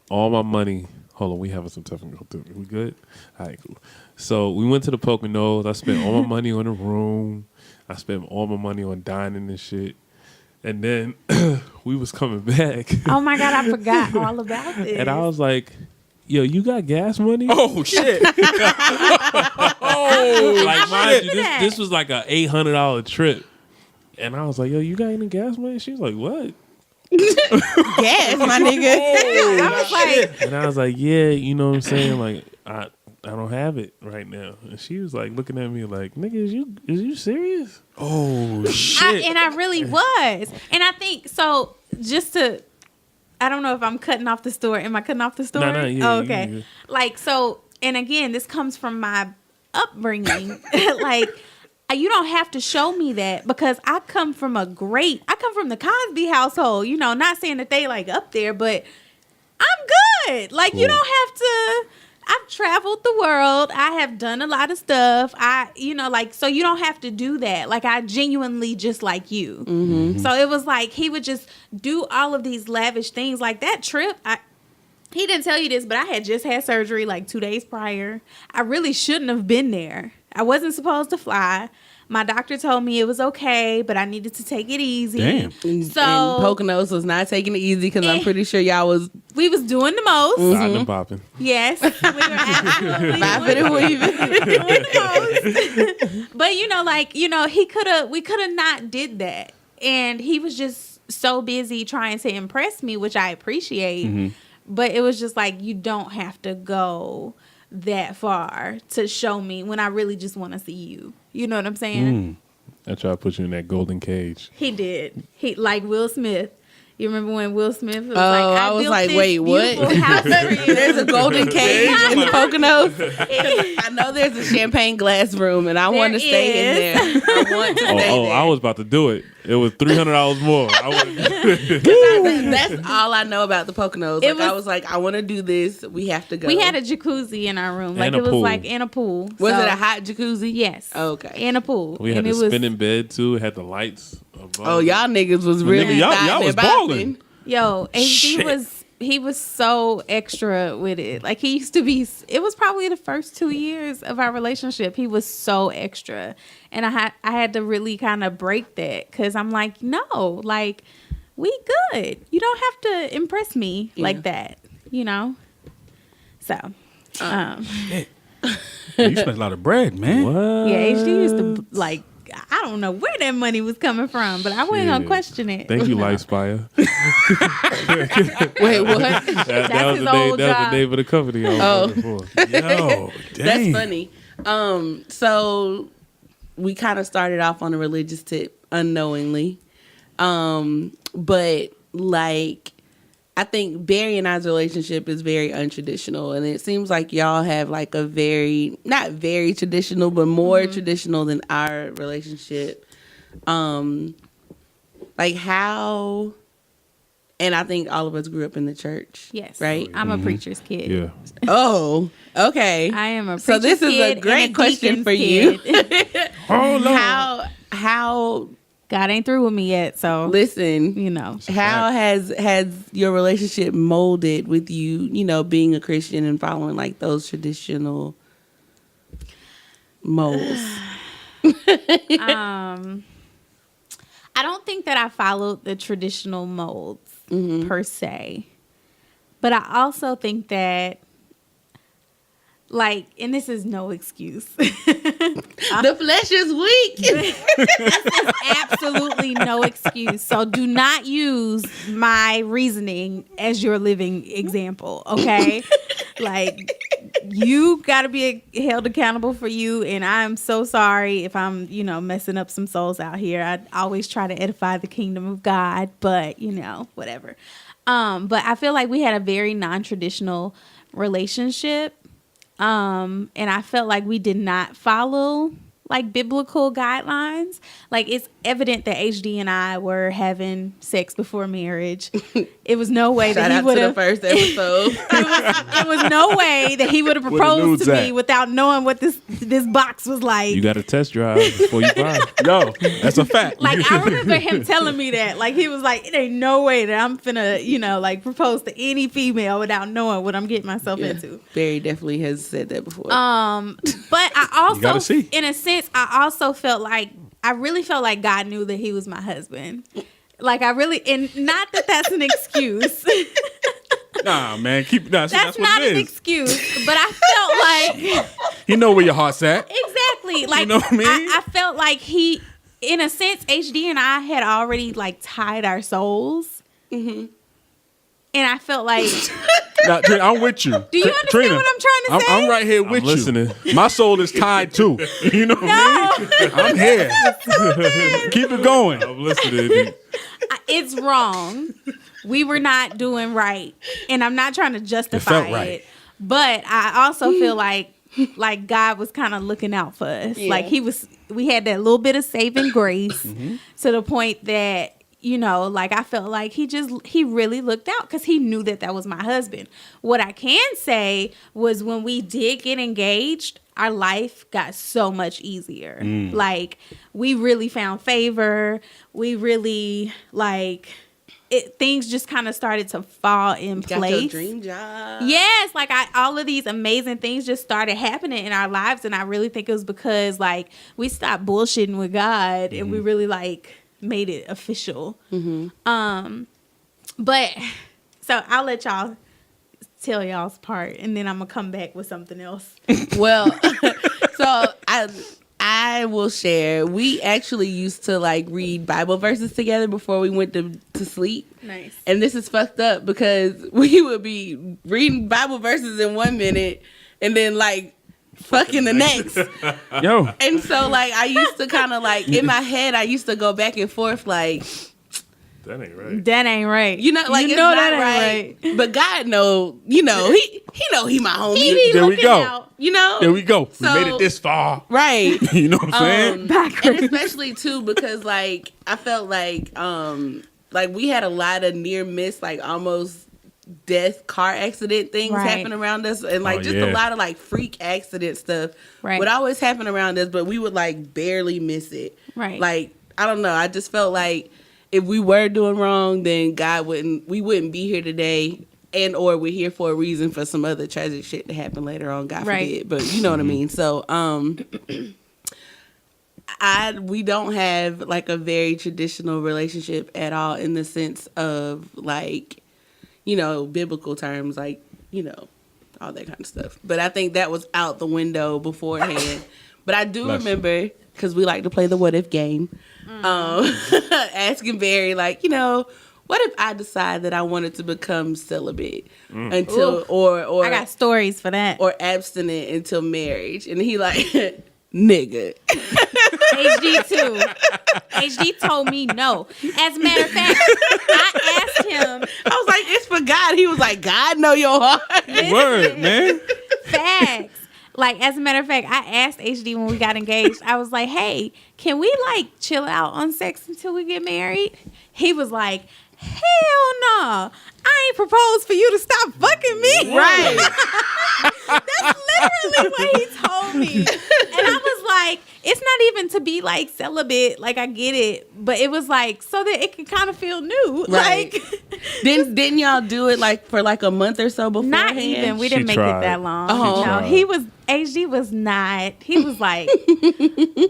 all my money. Hold on, we having some tough and go through. We good? All right, cool. So we went to the Poconos. I spent all my money on the room. I spent all my money on dining and shit. And then we was coming back. Oh my God, I forgot all about this. And I was like, yo, you got gas money? Oh shit. Like, mind you, this was like a $800 trip. And I was like, yo, you got any gas money? She was like, what? Gas, my nigga. I was like, and I was like, yeah, you know what I'm saying? Like, I don't have it right now. And she was like looking at me like, nigga, is you serious? Oh shit. and I really was. And I think so. I don't know if I'm cutting off the story. Am I cutting off the story? No, yeah, okay. Yeah. Like, so, and again, this comes from my upbringing. Like, you don't have to show me that, because I come from the Cosby household, not saying that they like up there, but I'm good. Like, cool. You don't have to, I've traveled the world. I have done a lot of stuff. So you don't have to do that. Like, I genuinely just like you. Mm-hmm. So it was like, he would just do all of these lavish things. Like that trip, he didn't tell you this, but I had just had surgery like 2 days prior. I really shouldn't have been there. I wasn't supposed to fly. My doctor told me it was okay, but I needed to take it easy. Damn. So and Poconos was not taking it easy, because I'm pretty sure y'all was. We was doing the most. Popping and popping. Yes, we were absolutely doing the most. But we could have not did that, and he was just so busy trying to impress me, which I appreciate. Mm-hmm. But it was just like, you don't have to go that far to show me when I really just want to see you. You know what I'm saying? I tried to put you in that golden cage. He did. He like Will Smith. You remember when Will Smith was I was like, wait, what? There's a golden cage in the Poconos. I know there's a champagne glass room, and I want to stay in there. I want to stay there. I was about to do it. It was $300 more. That's all I know about the Poconos. Like, I was like, I want to do this. We have to go. We had a jacuzzi in our room. Like, and it was like in a pool. Was it a hot jacuzzi? Yes. Oh, okay. In a pool. We had the spinning bed too. It had the lights above. Oh, y'all niggas was really y'all was balling. Yo, he was so extra with it. Like, he used to be, it was probably the first 2 years of our relationship. He was so extra. And I had to really kind of break that, because I'm like, no, like, we good. You don't have to impress me like that, So, you spent a lot of bread, man. What? yeah, HD used to, like, I don't know where that money was coming from, but I wasn't gonna question it. Thank you, Lifespire. Wait, what? That was the name of the company I was working for. Yo, dang. That's funny. So we kind of started off on a religious tip unknowingly. But like, I think Barry and I's relationship is very untraditional, and it seems like y'all have like a very, not very traditional, but more traditional than our relationship. Like how, and I think all of us grew up in the church. Yes. Right? I'm a preacher's kid. Yeah. Oh, okay. I am a preacher's So this is a great question for you. Oh, Lord. How God ain't through with me yet, so listen, how has your relationship molded with you, being a Christian and following like those traditional molds? I don't think that I followed the traditional molds per se, but I also think that like, and this is no excuse. The flesh is weak. This is absolutely no excuse. So do not use my reasoning as your living example, okay? Like, you got to be held accountable for you, and I'm so sorry if I'm, messing up some souls out here. I always try to edify the kingdom of God, but, whatever. But I feel like we had a very non-traditional relationship. And I felt like we did not follow like biblical guidelines. Like, it's evident that HD and I were having sex before marriage. It was no way that he would have. First episode. It was no way that he would have proposed to me without knowing what this box was like. You got to test drive before you buy. Yo, that's a fact. Like, I remember him telling me that. Like, he was like, it ain't no way that I'm finna, like, propose to any female without knowing what I'm getting myself into. Barry definitely has said that before. But I also, gotta see. in a sense, I also felt like, I really felt like God knew that he was my husband. Like, and not that that's an excuse. Nah, man, that's That's what not it an is. excuse, but I felt like You know where your heart's at. exactly. Like, You know what I mean? I felt like he, in a sense, HD and I had already like tied our souls, and I felt like, Now, Trina, I'm with you. do you understand what I'm trying to say? I'm right here with you. listening. My soul is tied too. You know what I mean? I'm here. Keep it going. I'm listening. It's wrong. We were not doing right, and I'm not trying to justify felt it. right. But I also feel like God was kind of looking out for us. Yeah. Like, we had that little bit of saving grace to the point that, like, I felt like he really looked out because he knew that was my husband. What I can say was when we did get engaged, our life got so much easier. Like, we really found favor. We really, like, things just kind of started to fall in place. Got your dream job. Yes, like, all of these amazing things just started happening in our lives, and I really think it was because, like, we stopped bullshitting with God, and we really, like, made it official. But so I'll let y'all tell y'all's part, and then I'm gonna come back with something else. Well, so I will share. We actually used to like read Bible verses together before we went to sleep. Nice. And this is fucked up because we would be reading Bible verses in 1 minute and then like fucking the next. Yo. And so like I used to kind of like in my head I used to go back and forth like That ain't right. That ain't right. like you it's know not that right. ain't right. But God know, he know he my homie. He be There we looking go. out. There we go. So- we made it this far. Right. You know what I'm saying? Backwards. And especially too because like I felt like we had a lot of near miss like almost death car accident things Right. happen around us and like just a lot of like freak accident stuff Right. would always happen around us, but we would like barely miss it. Right. Like I don't know, I just felt like if we were doing wrong, then we wouldn't be here today, and or we're here for a reason for some other tragic shit to happen later on. God Right. forbid, but you know what I mean. So we don't have like a very traditional relationship at all in the sense of like, biblical terms, like, all that kind of stuff. But I think that was out the window beforehand. But I do remember, because we like to play the what if game, asking Barry, like, what if I decide that I wanted to become celibate until, or I got stories for that. or abstinent until marriage? And he like, nigga. HD too. HD told me no. As a matter of fact, I asked him. I was like, it's for God. He was like, God know your heart. Word, man. Facts. Like, as a matter of fact, I asked HD when we got engaged. I was like, hey, can we like chill out on sex until we get married? He was like, hell no. I ain't proposed for you to stop fucking me. Right. That's literally what he told me. And I was like, it's not even to be like celibate. Like, I get it. But it was like, so that it can kind of feel new. Right. Like, Didn't y'all do it like for like a month or so beforehand? Not even. We She didn't make tried. it that long. Oh. No, She he tried. was. HG was not. He was like,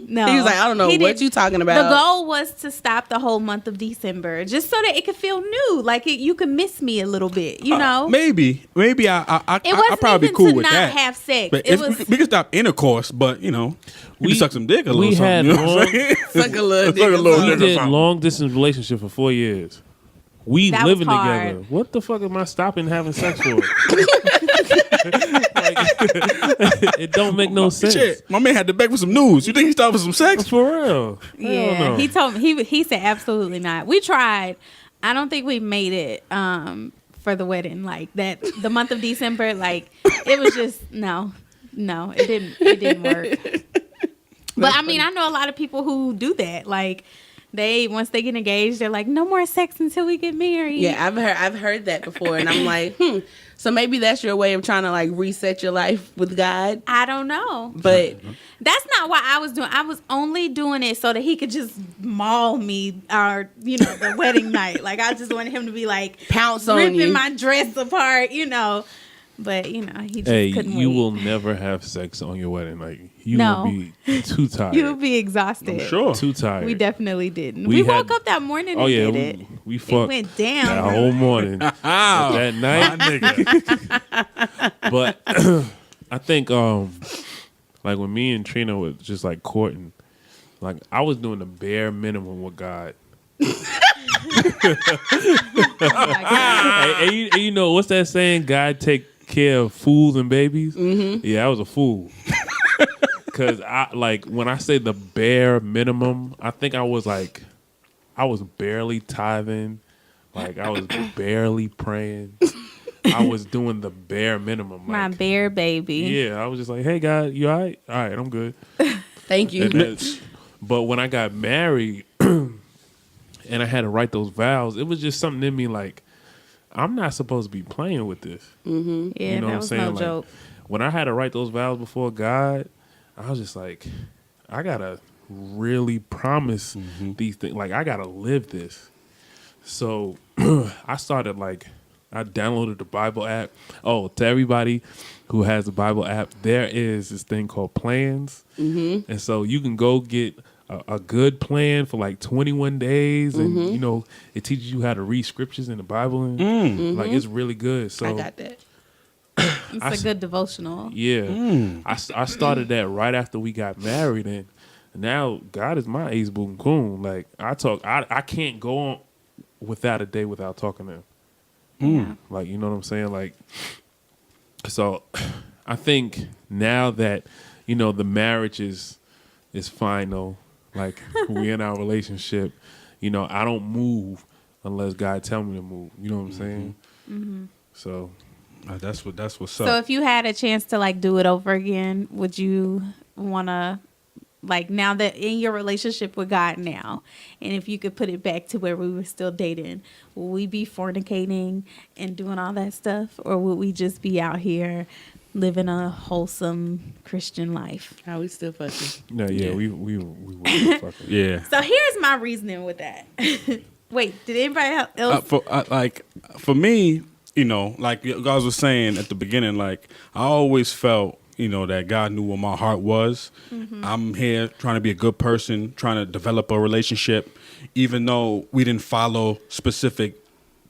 no. He was like, I don't know He what didn't- you talking about. The goal was to stop the whole month of December, just so that it could feel new. Like you could miss me a little bit, you know. Maybe I It wasn't I'd probably be even cool to with not that. have sex. But It if was. we could stop intercourse, but you know, we can suck some dick a little we something. had You know what long- I'm saying? Suck a little Suck dick a or little something. We dick or did something. long distance relationship for 4 years. We That was living hard. together. What the fuck am I stopping having sex for? Like, it don't make no sense. Shit, my man had to beg for some news. You think he stopped for some sex? For real. Yeah, Hell no. he told me he said absolutely not. We tried. I don't think we made it for the wedding. Like that, the month of December. Like it was just no, it didn't work. But I mean, I know a lot of people who do that. Like once they get engaged, they're like, no more sex until we get married. Yeah, I've heard that before, and I'm like, So maybe that's your way of trying to like reset your life with God. I don't know. But That's not what I was doing. I was only doing it so that he could just maul me or, the wedding night. Like, I just wanted him to be like, pounce on ripping you. my dress apart, But, he just Hey, couldn't you wait. will never have sex on your wedding night. You No. will be too tired. You'll be exhausted. I'm sure. Too tired. We definitely didn't. We We woke had- up that morning Oh and yeah, did it. we It fucked went that down. whole morning. But that night, nigga. but I think like when me and Trina was just like courting, like I was doing the bare minimum with God. And you know what's that saying? God take care of fools and babies. Mm-hmm. Yeah, I was a fool. Cause when I say the bare minimum, I think I was barely tithing, like I was barely praying. I was doing the bare minimum. My Like, bear baby. yeah, I was just like, hey God, you all right? All right, I'm good. Thank you. And but when I got married and I had to write those vows, it was just something in me like, I'm not supposed to be playing with this. Yeah, You know that what I'm was saying? no Like, joke. when I had to write those vows before God, I was just like, I gotta really promise these things. Like, I gotta live this. So I started I downloaded the Bible app. Oh, to everybody who has the Bible app, there is this thing called plans. Mm-hmm. And so you can go get a good plan for 21 days. And, it teaches you how to read scriptures in the Bible. And, it's really good. So I got that. It's a good devotional. yeah. I started that right after we got married. And now God is my ace boom coon. Like, I can't go on without a day without talking to him. Yeah. Like, you know what I'm saying? Like, so I think now that, the marriage is final, like we in our relationship, I don't move unless God tell me to move. You know what I'm saying? Mm-hmm. So That's what's So up. if you had a chance to do it over again, would you want to now that in your relationship with God now, and if you could put it back to where we were still dating, would we be fornicating and doing all that stuff, or would we just be out here living a wholesome Christian life? How we still fucking. no, yeah, we were fucking. Yeah. So here's my reasoning with that. Wait, did anybody else? For me, like you guys was saying at the beginning, I always felt, that God knew what my heart was. Mm-hmm. I'm here trying to be a good person, trying to develop a relationship. Even though we didn't follow specific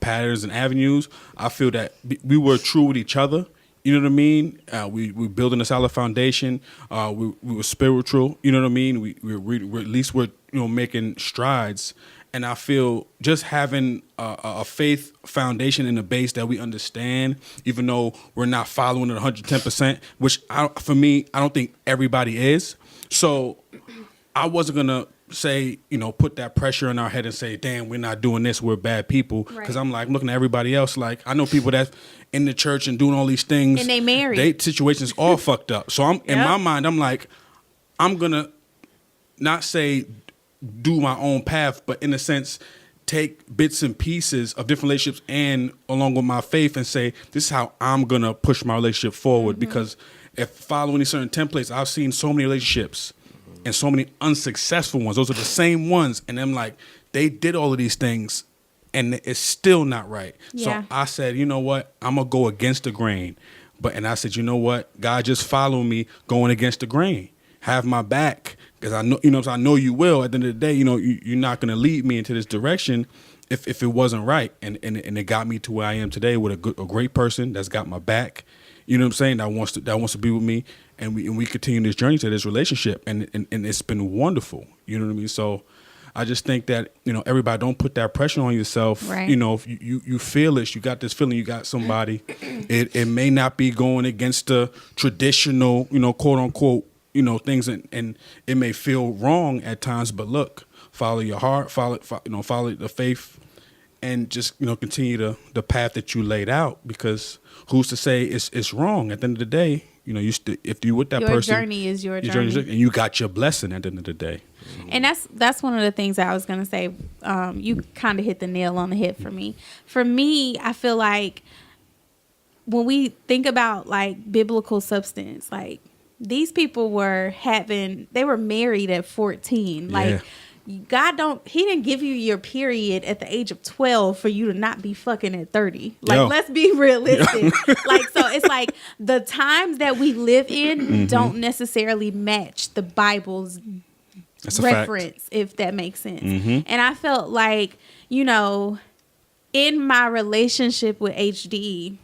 patterns and avenues, I feel that we were true with each other. You know what I mean? We building a solid foundation. We were spiritual. You know what I mean? We at least we're making strides. And I feel just having a faith foundation in a base that we understand, even though we're not following it 110%, which for me, I don't think everybody is. So I wasn't going to say, put that pressure in our head and say, damn, we're not doing this, we're bad people. Because I'm looking at everybody else, I know people that's in the church and doing all these things. And they married. Their situation's all fucked up. So in my mind, I'm like, I'm going to not say do my own path, but in a sense, take bits and pieces of different relationships and along with my faith and say, this is how I'm going to push my relationship forward. Because if following these certain templates, I've seen so many relationships and so many unsuccessful ones. Those are the same ones. And I'm like, they did all of these things and it's still not right. Yeah. So I said, you know what? I'm gonna go against the grain. And I said, you know what? God, just follow me going against the grain. Have my back, because I know, I know you will. At the end of the day, you're not gonna lead me into this direction if it wasn't right. And it got me to where I am today with a great person that's got my back. You know what I'm saying? That wants to be with me, and we continue this journey to this relationship, and it's been wonderful. You know what I mean? So I just think that, everybody, don't put that pressure on yourself. Right. If you feel it, you got this feeling, you got somebody, it may not be going against the traditional, quote unquote, things, and it may feel wrong at times, but look, follow your heart, follow the faith, and just, continue the path that you laid out, because who's to say it's wrong? At the end of the day, if you with that your person, journey is your journey, and you got your blessing at the end of the day. And that's one of the things that I was gonna say. You kind of hit the nail on the head for me. For me, I feel like when we think about like biblical substance, like these people were married at 14. Like he didn't give you your period at the age of 12 for you to not be fucking at 30. Like, let's be realistic. Like, so it's like the times that we live in don't necessarily match the Bible's reference, if that makes sense. And I felt like, in my relationship with HD,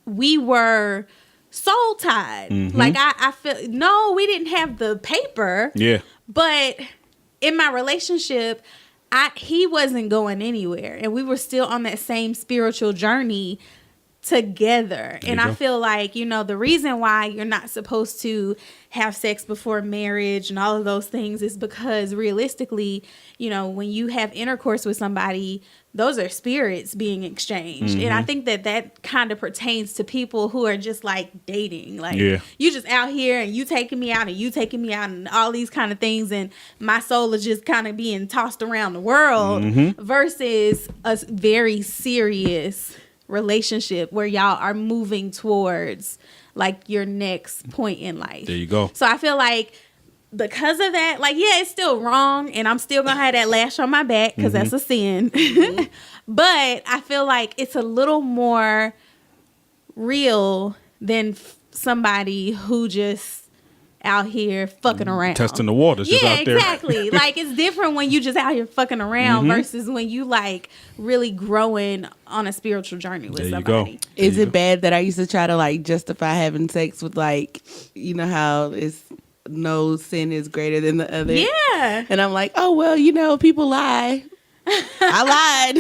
we were soul tied. Like I feel, no, we didn't have the paper. Yeah. But in my relationship, he wasn't going anywhere, and we were still on that same spiritual journey together. And I feel like, the reason why you're not supposed to have sex before marriage and all of those things is because realistically, when you have intercourse with somebody, those are spirits being exchanged. And I think that kind of pertains to people who are just like dating. Like, you just out here and you taking me out and you taking me out and all these kind of things, and my soul is just kind of being tossed around the world versus a very serious relationship where y'all are moving towards like your next point in life. There you go. So I feel like because of that, like, it's still wrong, and I'm still gonna have that lash on my back because that's a sin. But I feel like it's a little more real than somebody who just out here fucking around, testing the waters. Just out there. Exactly. Like, it's different when you just out here fucking around versus when you like really growing on a spiritual journey with somebody. Is it bad that I used to try to like justify having sex with, like, how it's no sin is greater than the other? Yeah. And I'm like, oh well, people lie. I lied.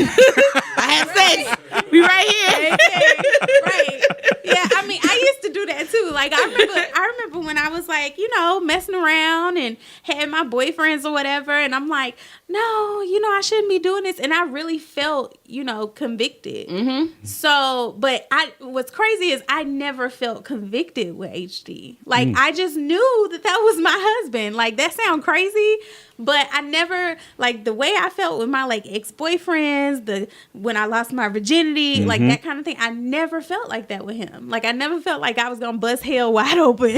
I had sex. We right here. Right. Yeah, I mean, I used to do that too. Like, I remember when I was like, messing around and had my boyfriends or whatever, and I'm like, no, I shouldn't be doing this, and I really felt, convicted. So, but what's crazy is I never felt convicted with HD. Like, I just knew that was my husband. Like, that sounds crazy, but I never, like, the way I felt with my like ex-boyfriends, when I lost my virginity, like that kind of thing, I never felt like that with him. Like, I never felt like I was gonna bust hell wide open.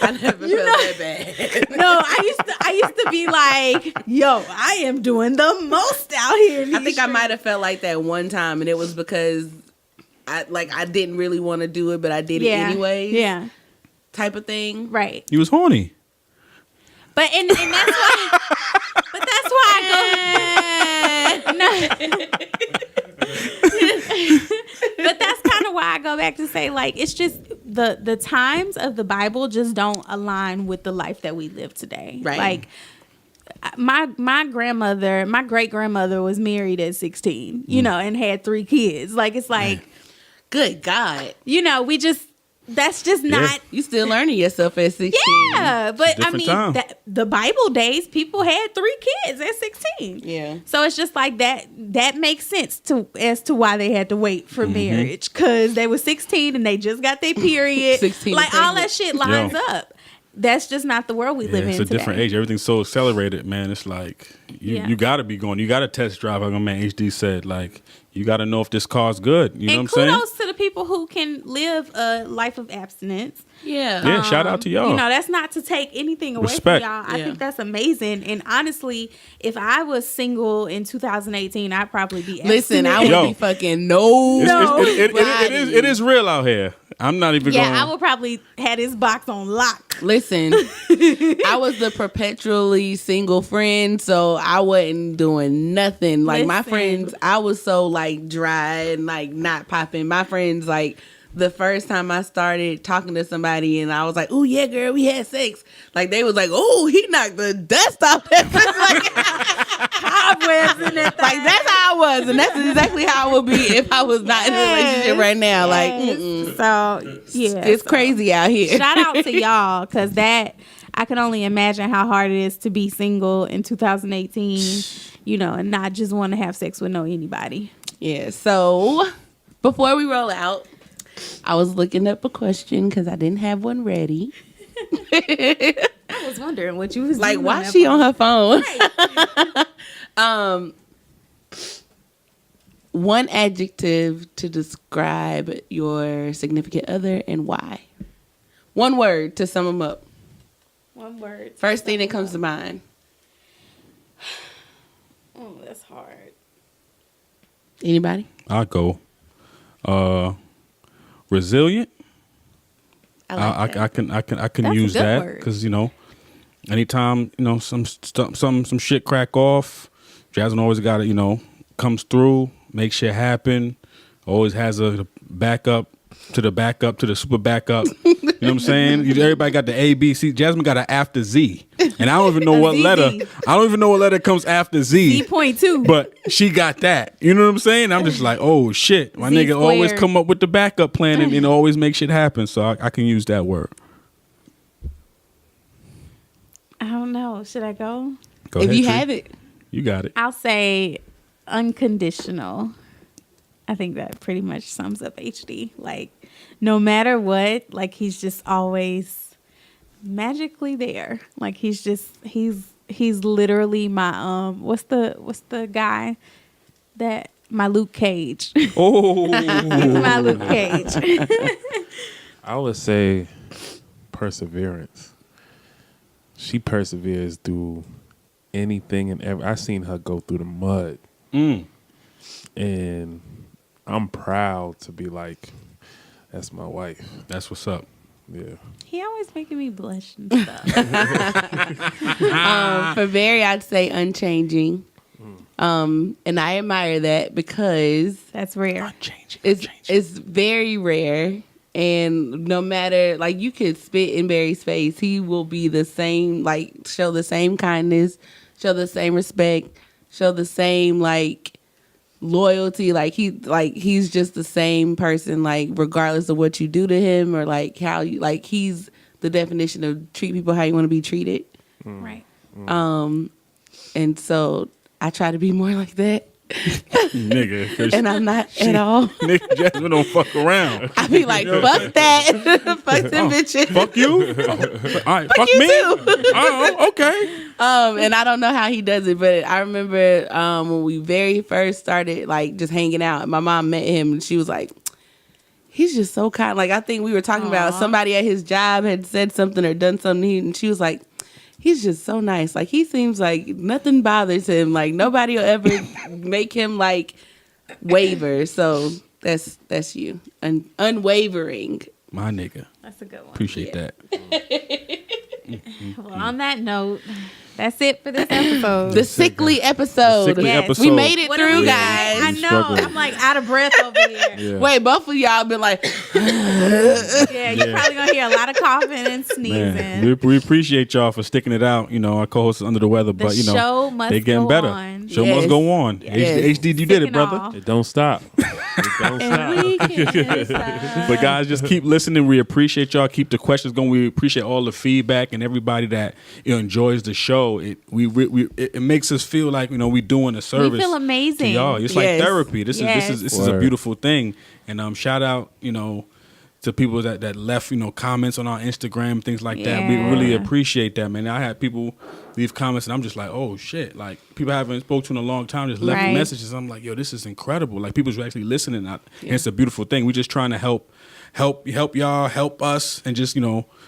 I never felt that bad. No, I used to be like, yo, I am doing the most out here. I think I might have felt like that one time, and it was because I didn't really want to do it, but I did it anyway. Yeah. Type of thing. Right. You was horny. But and that's why. But that's why I go. No. But that's kind of why I go back to say, like, it's just the times of the Bible just don't align with the life that we live today. Right. Like, my grandmother, my great grandmother was married at 16, and had 3 kids. Like, it's like, good God, we just. That's just not. You still learning yourself at 16. Yeah, but I mean, the Bible days, people had 3 kids at 16. Yeah. So it's just like that. That makes sense as to why they had to wait for marriage, because they were 16 and they just got their period. 16, like all that shit lines up. that's just not the world we live in It's a today. different age. Everything's so accelerated, man. It's like you got to be going. You got to test drive. Like my man HD said, like you got to know if this car's good. You know And what I'm saying? kudos to the people who can live a life of abstinence. Yeah. Yeah, shout out to y'all. You know, that's not to take anything away Respect. from y'all. I Yeah. think that's amazing. And honestly, if I was single in 2018, I'd probably be Listen, abstinent. I would Yo. be fucking no. It is real out here. I'm not even going. I would probably had his box on lock. Listen, I was the perpetually single friend, so I wasn't doing nothing. Like my Listen. friends, I was so like dry and like not popping. My friends, like the first time I started talking to somebody and I was like, "Oh yeah, girl, we had sex." Like they was like, "Oh, he knocked the dust off that." Cobwebs in that thing. Like that's how I was, and that's exactly how I would be if I was not in a relationship right now. Like, mm-mm. So yeah, It's crazy out here. Shout out to y'all, because that I can only imagine how hard it is to be single in 2018. You know, and not just want to have sex with anybody. Yeah. So before we roll out, I was looking up a question because I didn't have one ready. I was wondering what you was Like, doing why that she for. on her phone? Right. One adjective to describe your significant other and why. One word to sum them up. One word. First thing that comes to mind. Oh, that's hard. Anybody? I'll go. Resilient. I like that. I can That's a use good that word. because anytime some shit crack off, Jasmine always got it. Comes through, makes shit happen. Always has a backup to the super backup. You know what I'm saying? Everybody got the A, B, C. Jasmine got an after Z, and I don't even know what ZZ. letter. I don't even know what letter comes after Z. Z.2. But she got that. You know what I'm saying? I'm just like, oh shit. My Z nigga always squared. come up with the backup plan and always make shit happen. So I can use that word. I don't know. Should I go? Go If ahead, you Tree. have it. You got it. I'll say unconditional. I think that pretty much sums up HD. Like, no matter what, like he's just always magically there. Like he's literally my what's the guy that my Luke Cage. Oh, My Luke Cage. I would say perseverance. She perseveres through anything and everything. I seen her go through the mud, and I'm proud to be like, that's my wife. that's what's up. Yeah. He always making me blush and stuff. For Barry, I'd say unchanging. And I admire that because That's rare. it's very rare. And no matter, like, you could spit in Barry's face, he will be the same, like, show the same kindness, show the same respect, show the same, like, loyalty. Like, he's just the same person, like, regardless of what you do to him or, like, how you, like, he's the definition of treat people how you want to be treated. Right. And so I try to be more like that. Nigga. 'Cause And I'm not at all. nigga, Jasmine don't fuck around. I be like, fuck that. Fuck them bitches. Fuck you? Oh, all right, fuck you me? too. Oh, okay. And I don't know how he does it, but I remember when we very first started, like, just hanging out, my mom met him and she was like, he's just so kind. Like, I think we were talking about somebody at his job had said something or done something, and she was like, he's just so nice. Like, he seems like nothing bothers him. Like, nobody will ever make him, like, waver. So that's you. Unwavering. My nigga. That's a good one. Appreciate that. Well, on that note, that's it for this episode. The sickly episode. Sickly Yes. episode. We made it What are through, we guys. I know. Struggling. I'm like out of breath over here. Yeah. Wait, both of y'all been like, Yeah, you're probably gonna hear a lot of coughing and sneezing. Man, we appreciate y'all for sticking it out. Our co-host is under the weather, but show must they getting go better. on. Show Yes. must go on. Yes. HD, you did it, Sick and brother. all. It don't stop. It don't And stop. we can stop. But guys, just keep listening. We appreciate y'all. Keep the questions going. We appreciate all the feedback and everybody that enjoys the show. It makes us feel like we doing a service. feel to amazing. y'all. It's like Yes. therapy. This is a Word. beautiful thing. And shout out to people that left, comments on our Instagram, things like that. We really appreciate that, man. I had people leave comments and I'm just like, oh shit. Like people I haven't spoke to in a long time just left me messages. I'm like, yo, this is incredible. Like people's actually listening. And it's a beautiful thing. We're just trying to help y'all, help us, and just,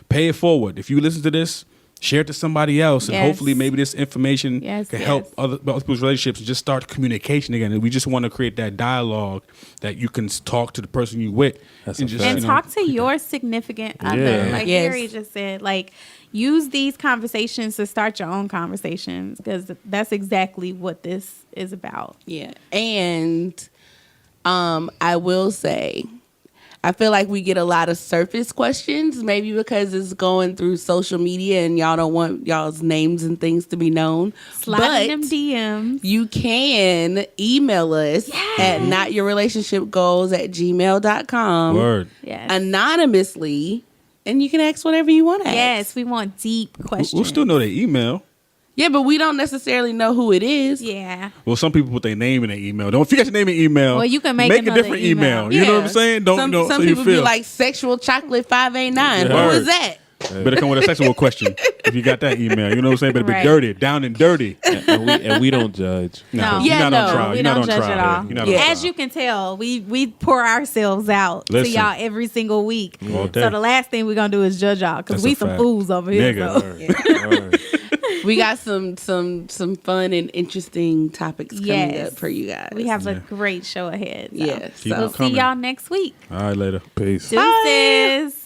pay it forward. If you listen to this, share it to somebody else, and hopefully maybe this information can help other people's relationships and just start communication again. And we just want to create that dialogue that you can talk to the person you with. And talk to your significant other. Like Harry just said, like, use these conversations to start your own conversations, because that's exactly what this is about. Yeah. And I will say, I feel like we get a lot of surface questions, maybe because it's going through social media and y'all don't want y'all's names and things to be known. Slide them DMs. You can email us at notyourrelationshipgoals@gmail.com. Word. Yes. Anonymously, and you can ask whatever you want to ask. Yes, we want deep questions. We'll still know their email. Yeah, but we don't necessarily know who it is. Yeah. Well, some people put their name in their email. Don't forget your name and email. Well, you can make a another different email. You Yeah. know what I'm saying? Some people be like sexual chocolate 589. Yeah. Who is that? Better come with a sexual question if you got that email. You know what I'm saying? Better be dirty, down and dirty. and we don't judge. No. You're not on trial. We You're not don't on judge trial. at all. You're not on As trial. you can tell, we pour ourselves out to Listen. y'all every single week. All day. So the last thing we're gonna do is judge y'all, because That's we a some fact. fools over here. Nigga. So. We got some fun and interesting topics coming up for you guys. We have a great show ahead. So. Yeah. Keep So We'll see y'all next week. All right, later. Peace. Deuces.